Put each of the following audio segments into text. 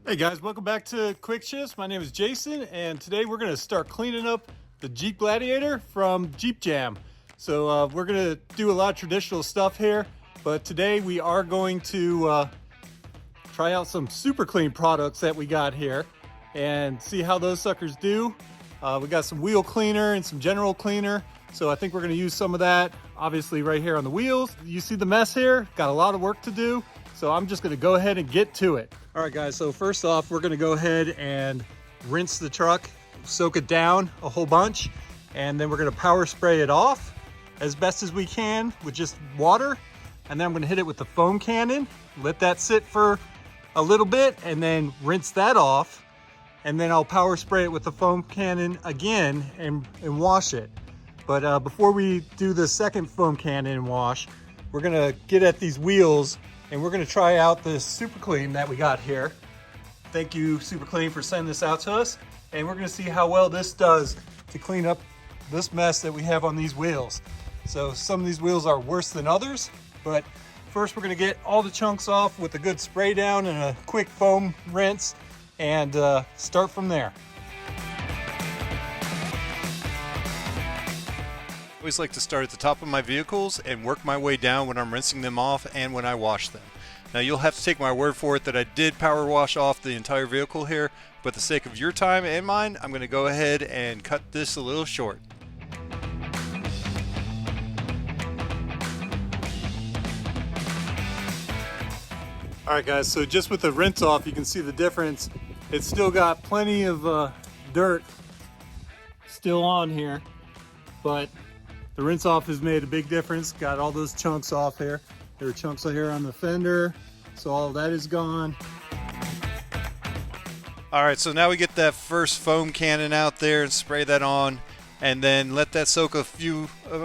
Hey guys, welcome back to Quick Shifts. My name is Jason, and today we're going to start cleaning up the Jeep Gladiator from Jeep Jam. So we're going to do a lot of traditional stuff here, but today we are going to try out some super clean products that we got here and see how those suckers do. We got some wheel cleaner and some general cleaner, so I think we're going to use some of that obviously right here on the wheels. You see the mess here? Got a lot of work to do, so I'm just going to go ahead and get to it. All right guys, so first off, we're gonna go ahead and rinse the truck, soak it down a whole bunch, and then we're gonna power spray it off as best as we can with just water. And then I'm gonna hit it with the foam cannon, let that sit for a little bit, and then rinse that off. And then I'll power spray it with the foam cannon again and wash it. But before we do the second foam cannon and wash, we're gonna get at these wheels and we're gonna try out this Super Clean that we got here. Thank you, Super Clean, for sending this out to us. And we're gonna see how well this does to clean up this mess that we have on these wheels. So some of these wheels are worse than others, but first we're gonna get all the chunks off with a good spray down and a quick foam rinse and start from there. I always like to start at the top of my vehicles and work my way down when I'm rinsing them off and when I wash them. Now you'll have to take my word for it that I did power wash off the entire vehicle here, but for the sake of your time and mine, I'm going to go ahead and cut this a little short. All right guys, so just with the rinse off, you can see the difference. It's still got plenty of dirt still on here, but the rinse off has made a big difference. Got all those chunks off here. There are chunks here on the fender, so all of that is gone. All right, so now we get that first foam cannon out there and spray that on, and then let that soak a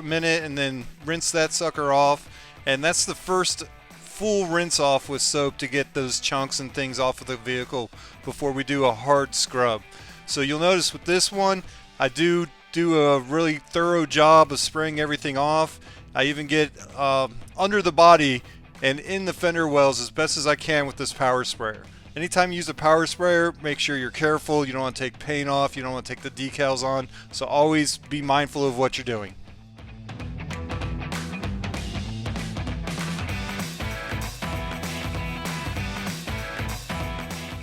minute, and then rinse that sucker off. And that's the first full rinse off with soap to get those chunks and things off of the vehicle before we do a hard scrub. So you'll notice with this one, I do a really thorough job of spraying everything off. I even get under the body and in the fender wells as best as I can with this power sprayer. Anytime you use a power sprayer, make sure you're careful. You don't want to take paint off, you don't want to take the decals on, so always be mindful of what you're doing.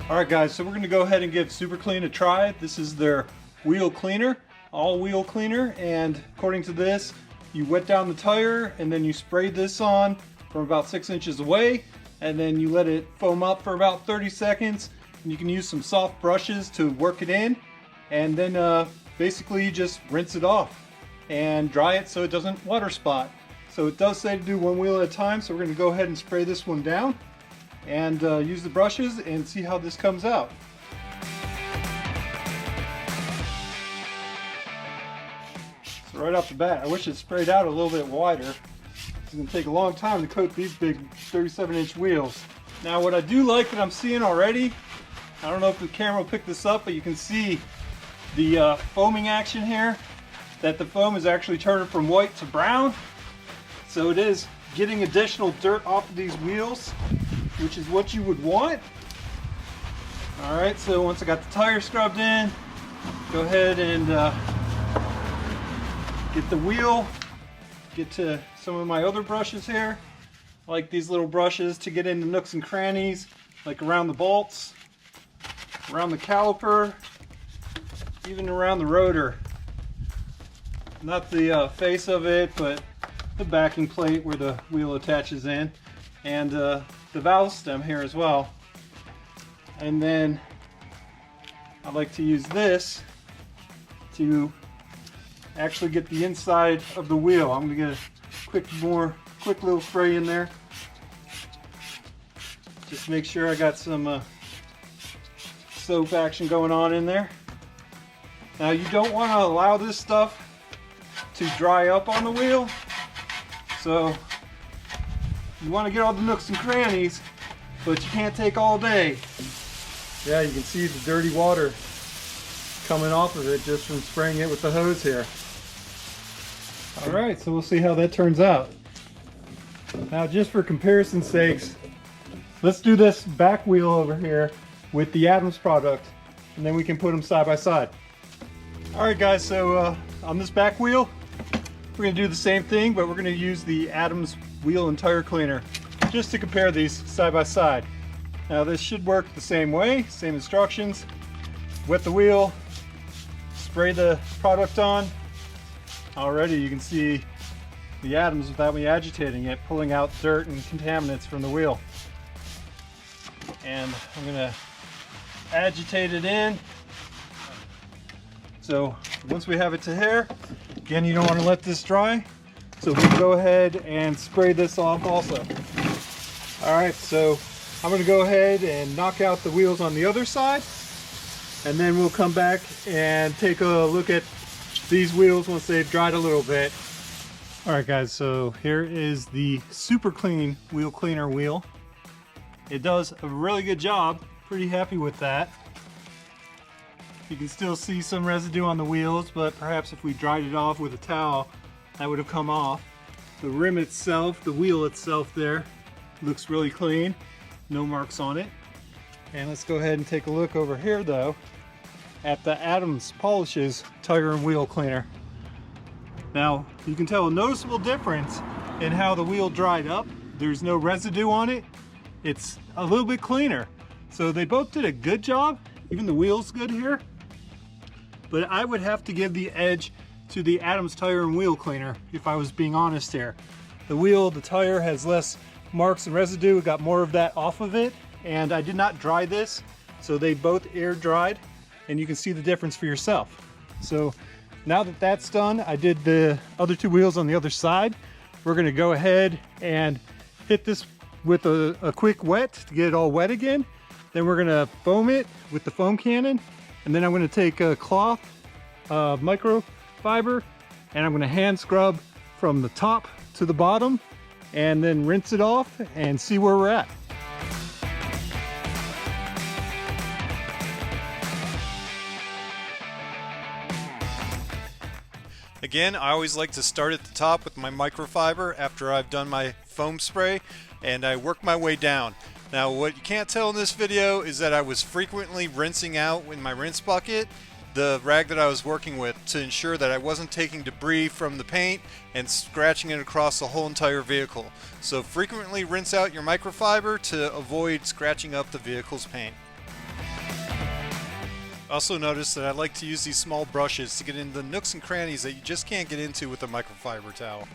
All right guys, so we're gonna go ahead and give Super Clean a try. This is their wheel cleaner, all wheel cleaner, and according to this, you wet down the tire and then you spray this on from about 6 inches away, and then you let it foam up for about 30 seconds, and you can use some soft brushes to work it in, and then basically you just rinse it off and dry it so it doesn't water spot. So it does say to do one wheel at a time, so we're going to go ahead and spray this one down and use the brushes and see how this comes out. So right off the bat, I wish it sprayed out a little bit wider. It's going to take a long time to coat these big 37-inch wheels. Now what I do like that I'm seeing already, I don't know if the camera will pick this up, but you can see the foaming action here, that the foam is actually turning from white to brown. So it is getting additional dirt off of these wheels, which is what you would want. Alright, so once I got the tire scrubbed in, go ahead and get the wheel, get to some of my other brushes here. I like these little brushes to get into nooks and crannies, like around the bolts, around the caliper, even around the rotor. Not the face of it, but the backing plate where the wheel attaches in, and the valve stem here as well. And then I like to use this to actually get the inside of the wheel. I'm going to get a quick little spray in there. Just make sure I got some soap action going on in there. Now you don't want to allow this stuff to dry up on the wheel, so you want to get all the nooks and crannies, but you can't take all day. Yeah, you can see the dirty water coming off of it just from spraying it with the hose here. Alright, so we'll see how that turns out. Now just for comparison's sakes, let's do this back wheel over here with the Adams product, and then we can put them side by side. All right guys, so on this back wheel, we're gonna do the same thing, but we're gonna use the Adams wheel and tire cleaner just to compare these side by side. Now this should work the same way, same instructions. Wet the wheel, spray the product on. Already you can see the Adams without me agitating it, pulling out dirt and contaminants from the wheel. And I'm gonna agitate it in. So once we have it to here, again, you don't want to let this dry. So we can go ahead and spray this off also. All right, so I'm gonna go ahead and knock out the wheels on the other side, and then we'll come back and take a look at these wheels once they've dried a little bit. All right guys, so here is the super clean wheel cleaner wheel. It does a really good job. Pretty happy with that. You can still see some residue on the wheels, but perhaps if we dried it off with a towel, that would have come off. The rim itself, the wheel itself there, looks really clean. No marks on it. And let's go ahead and take a look over here though at the Adams Polishes tire and wheel cleaner. Now you can tell a noticeable difference in how the wheel dried up. There's no residue on it. It's a little bit cleaner. So they both did a good job. Even the wheel's good here. But I would have to give the edge to the Adams tire and wheel cleaner if I was being honest here. The wheel, the tire has less marks and residue. It got more of that off of it. And I did not dry this. So they both air dried, and you can see the difference for yourself. So now that that's done, I did the other two wheels on the other side. We're gonna go ahead and hit this with a quick wet to get it all wet again. Then we're gonna foam it with the foam cannon. And then I'm gonna take a cloth, microfiber, and I'm gonna hand scrub from the top to the bottom and then rinse it off and see where we're at. Again, I always like to start at the top with my microfiber after I've done my foam spray, and I work my way down. Now what you can't tell in this video is that I was frequently rinsing out in my rinse bucket the rag that I was working with to ensure that I wasn't taking debris from the paint and scratching it across the whole entire vehicle. So frequently rinse out your microfiber to avoid scratching up the vehicle's paint. Also notice that I like to use these small brushes to get into the nooks and crannies that you just can't get into with a microfiber towel.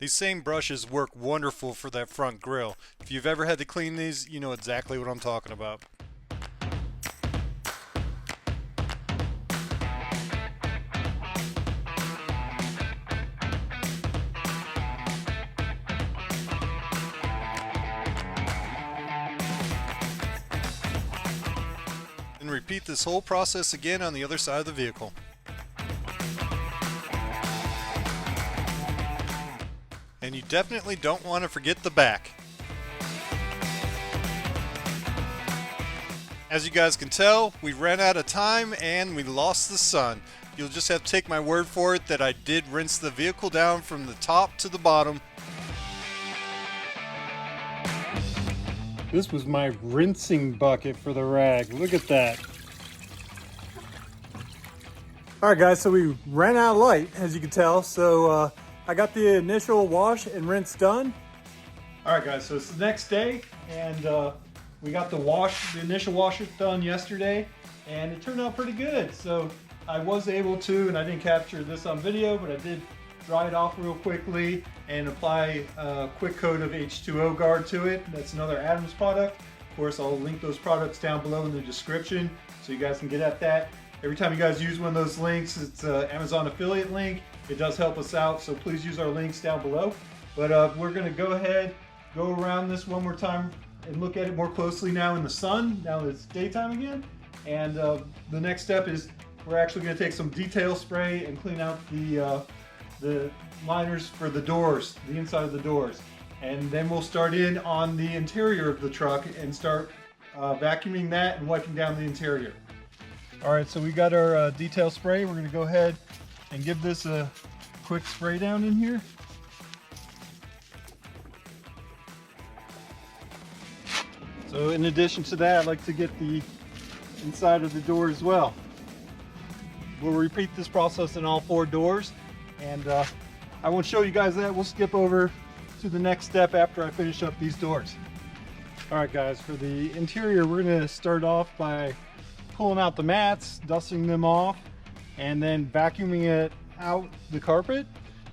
These same brushes work wonderful for that front grille. If you've ever had to clean these, you know exactly what I'm talking about. And repeat this whole process again on the other side of the vehicle. And you definitely don't want to forget the back. As you guys can tell, we ran out of time and we lost the sun. You'll just have to take my word for it that I did rinse the vehicle down from the top to the bottom. This was my rinsing bucket for the rag. Look at that. All right guys, so we ran out of light, as you can tell. So I got the initial wash and rinse done. All right guys, so it's the next day, and we got the initial wash done yesterday, and it turned out pretty good. So I was able to, and I didn't capture this on video, but I did dry it off real quickly and apply a quick coat of H2O guard to it. That's another Adams product. Of course, I'll link those products down below in the description so you guys can get at that. Every time you guys use one of those links, it's an Amazon affiliate link. It does help us out, so please use our links down below. But we're gonna go ahead, go around this one more time and look at it more closely now in the sun, now that it's daytime again. And the next step is we're actually gonna take some detail spray and clean out the liners for the doors, the inside of the doors. And then we'll start in on the interior of the truck and start vacuuming that and wiping down the interior. All right, so we got our detail spray. We're gonna go ahead and give this a quick spray down in here. So in addition to that, I'd like to get the inside of the door as well. We'll repeat this process in all 4 doors, and I won't show you guys that. We'll skip over to the next step after I finish up these doors. All right guys, for the interior, we're gonna start off by pulling out the mats, dusting them off, and then vacuuming it out the carpet,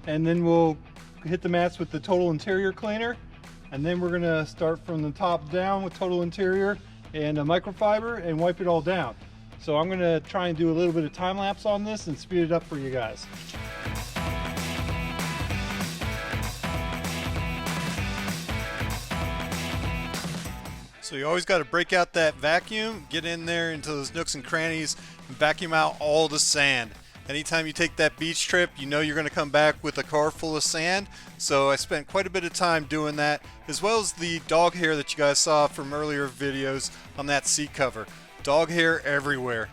and then we'll hit the mats with the total interior cleaner, and then we're gonna start from the top down with total interior and a microfiber and wipe it all down. So I'm gonna try and do a little bit of time lapse on this and speed it up for you guys. So you always got to break out that vacuum, get in there into those nooks and crannies, and vacuum out all the sand. Anytime you take that beach trip, you know you're going to come back with a car full of sand. So I spent quite a bit of time doing that, as well as the dog hair that you guys saw from earlier videos on that seat cover. Dog hair everywhere.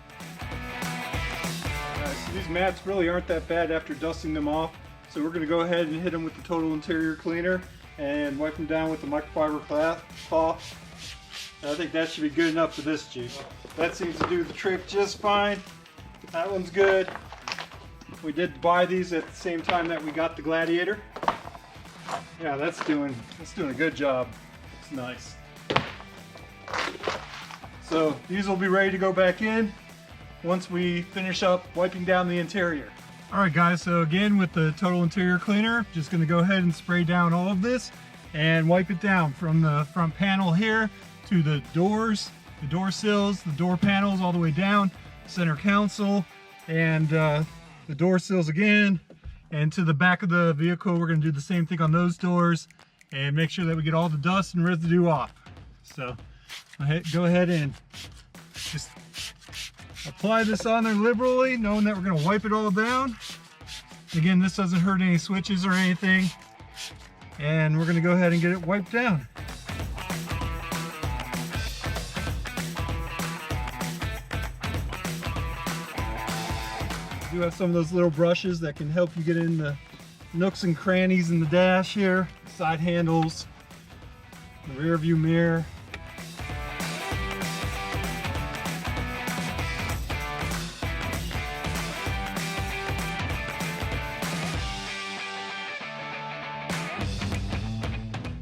So these mats really aren't that bad after dusting them off. So we're going to go ahead and hit them with the total interior cleaner and wipe them down with the microfiber cloth. I think that should be good enough for this Jeep. That seems to do the trick just fine. That one's good. We did buy these at the same time that we got the Gladiator. Yeah, that's doing a good job. It's nice. So these will be ready to go back in once we finish up wiping down the interior. All right guys, so again with the total interior cleaner, just going to go ahead and spray down all of this and wipe it down from the front panel here to the doors, the door sills, the door panels all the way down, center console, and the door sills again, and to the back of the vehicle. We're going to do the same thing on those doors and make sure that we get all the dust and residue off. So go ahead and just apply this on there liberally, knowing that we're going to wipe it all down. Again, this doesn't hurt any switches or anything, and we're going to go ahead and get it wiped down. You have some of those little brushes that can help you get in the nooks and crannies in the dash here, side handles, the rear view mirror.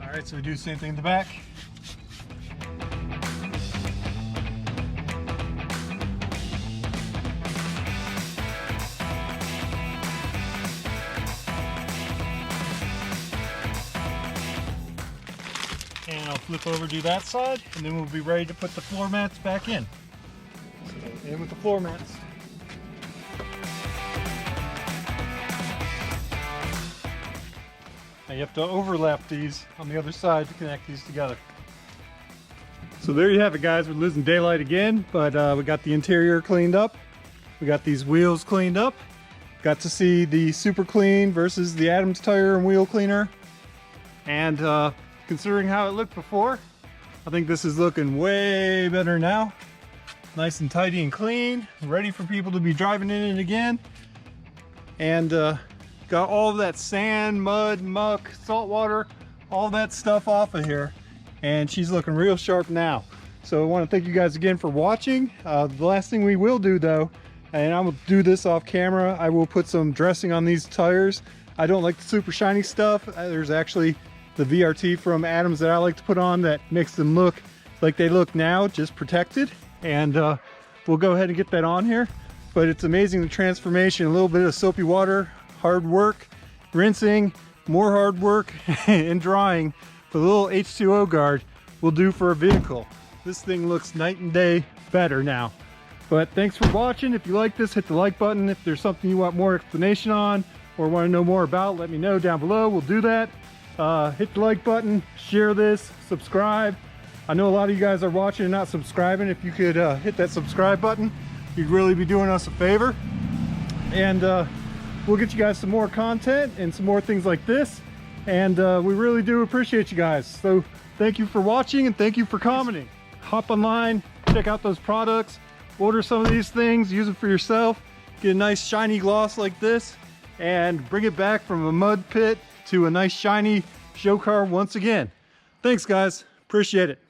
All right, so we do the same thing in the back. And I'll flip over to that side, and then we'll be ready to put the floor mats back in. So, in with the floor mats. Now you have to overlap these on the other side to connect these together. So there you have it guys, we're losing daylight again, but we got the interior cleaned up. We got these wheels cleaned up. Got to see the super clean versus the Adams tire and wheel cleaner. And considering how it looked before, I think this is looking way better now. Nice and tidy and clean, ready for people to be driving in it again. And got all of that sand, mud, muck, salt water, all that stuff off of here. And she's looking real sharp now. So I want to thank you guys again for watching. The last thing we will do though, and I will do this off camera, I will put some dressing on these tires. I don't like the super shiny stuff. There's actually the VRT from Adams that I like to put on that makes them look like they look now, just protected. And we'll go ahead and get that on here. But it's amazing the transformation, a little bit of soapy water, hard work, rinsing, more hard work, and drying. The little H2O guard will do for a vehicle. This thing looks night and day better now. But thanks for watching. If you like this, hit the like button. If there's something you want more explanation on or want to know more about, let me know down below. We'll do that. Hit the like button, share this, subscribe. I know a lot of you guys are watching and not subscribing. If you could hit that subscribe button, you'd really be doing us a favor. And we'll get you guys some more content and some more things like this. And we really do appreciate you guys. So thank you for watching and thank you for commenting. Hop online, check out those products, order some of these things, use it for yourself, get a nice shiny gloss like this, and bring it back from a mud pit to a nice shiny show car once again. Thanks guys, appreciate it.